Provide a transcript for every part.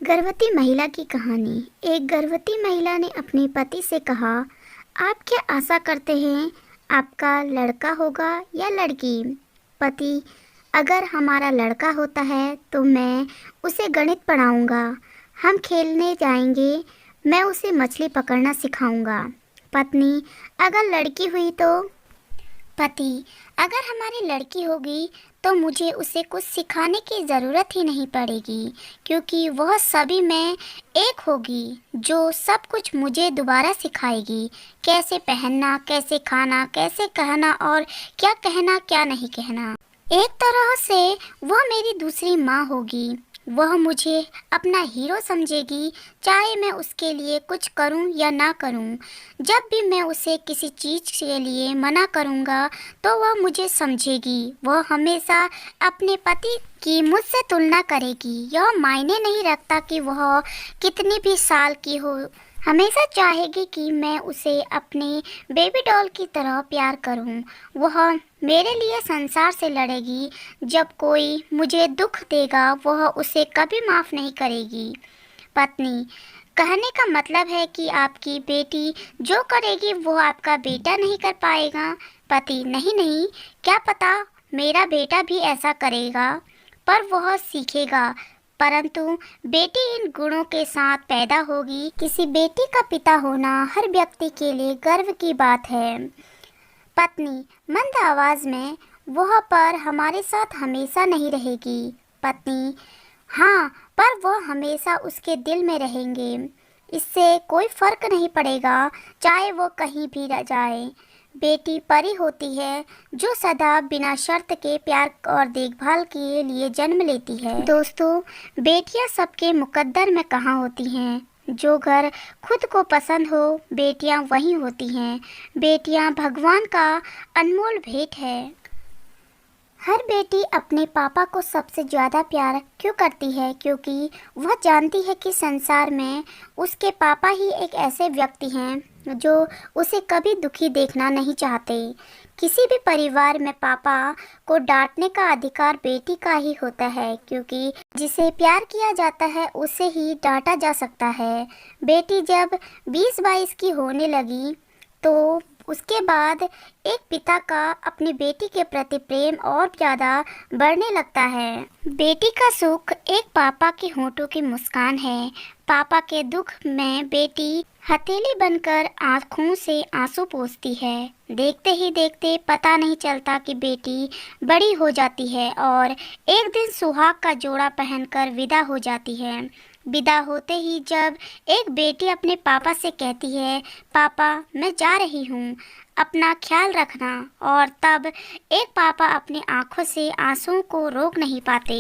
गर्भवती महिला की कहानी। एक गर्भवती महिला ने अपने पति से कहा, आप क्या आशा करते हैं, आपका लड़का होगा या लड़की? पति, अगर हमारा लड़का होता है तो मैं उसे गणित पढ़ाऊंगा, हम खेलने जाएंगे, मैं उसे मछली पकड़ना सिखाऊंगा। पत्नी, अगर लड़की हुई तो? पति, अगर हमारी लड़की होगी तो मुझे उसे कुछ सिखाने की ज़रूरत ही नहीं पड़ेगी, क्योंकि वह सभी में एक होगी जो सब कुछ मुझे दोबारा सिखाएगी। कैसे पहनना, कैसे खाना, कैसे कहना और क्या कहना क्या नहीं कहना। एक तरह से वह मेरी दूसरी माँ होगी। वह मुझे अपना हीरो समझेगी, चाहे मैं उसके लिए कुछ करूं या ना करूं। जब भी मैं उसे किसी चीज़ के लिए मना करूंगा तो वह मुझे समझेगी। वह हमेशा अपने पति की मुझसे तुलना करेगी। यह मायने नहीं रखता कि वह कितनी भी साल की हो, हमेशा चाहेगी कि मैं उसे अपने बेबी डॉल की तरह प्यार करूं। वह मेरे लिए संसार से लड़ेगी। जब कोई मुझे दुख देगा वह उसे कभी माफ़ नहीं करेगी। पत्नी, कहने का मतलब है कि आपकी बेटी जो करेगी वो आपका बेटा नहीं कर पाएगा? पति, नहीं नहीं, क्या पता मेरा बेटा भी ऐसा करेगा, पर वह सीखेगा। परंतु बेटी इन गुणों के साथ पैदा होगी। किसी बेटी का पिता होना हर व्यक्ति के लिए गर्व की बात है। पत्नी मंद आवाज में, वह पर हमारे साथ हमेशा नहीं रहेगी। पत्नी, हाँ, पर वह हमेशा उसके दिल में रहेंगे। इससे कोई फर्क नहीं पड़ेगा, चाहे वो कहीं भी रह जाए। बेटी परी होती है जो सदा बिना शर्त के प्यार और देखभाल के लिए जन्म लेती है। दोस्तों, बेटियां सबके मुकद्दर में कहाँ होती हैं? जो घर खुद को पसंद हो, बेटियां वही होती हैं। बेटियां भगवान का अनमोल भेंट है। हर बेटी अपने पापा को सबसे ज़्यादा प्यार क्यों करती है? क्योंकि वह जानती है कि संसार में उसके पापा ही एक ऐसे व्यक्ति हैं जो उसे कभी दुखी देखना नहीं चाहते। किसी भी परिवार में पापा को डांटने का अधिकार बेटी का ही होता है, क्योंकि जिसे प्यार किया जाता है उसे ही डांटा जा सकता है। बेटी जब 20-22 की होने लगी तो उसके बाद एक पिता का अपनी बेटी के प्रति प्रेम और ज़्यादा बढ़ने लगता है। बेटी का सुख एक पापा के होठों की मुस्कान है। पापा के दुख में बेटी हथेली बनकर आँखों से आंसू पोंछती है। देखते ही देखते पता नहीं चलता कि बेटी बड़ी हो जाती है और एक दिन सुहाग का जोड़ा पहनकर विदा हो जाती है। विदा होते ही जब एक बेटी अपने पापा से कहती है, पापा मैं जा रही हूँ, अपना ख्याल रखना, और तब एक पापा अपनी आंखों से आंसुओं को रोक नहीं पाते।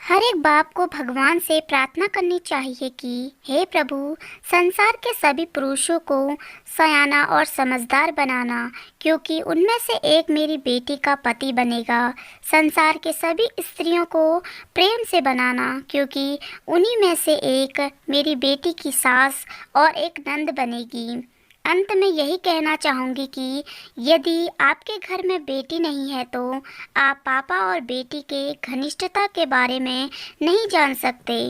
हर एक बाप को भगवान से प्रार्थना करनी चाहिए कि हे प्रभु, संसार के सभी पुरुषों को सयाना और समझदार बनाना, क्योंकि उनमें से एक मेरी बेटी का पति बनेगा। संसार के सभी स्त्रियों को प्रेम से बनाना, क्योंकि उन्हीं में से एक मेरी बेटी की सास और एक नंद बनेगी। अंत में यही कहना चाहूँगी कि यदि आपके घर में बेटी नहीं है तो आप पापा और बेटी के घनिष्ठता के बारे में नहीं जान सकते।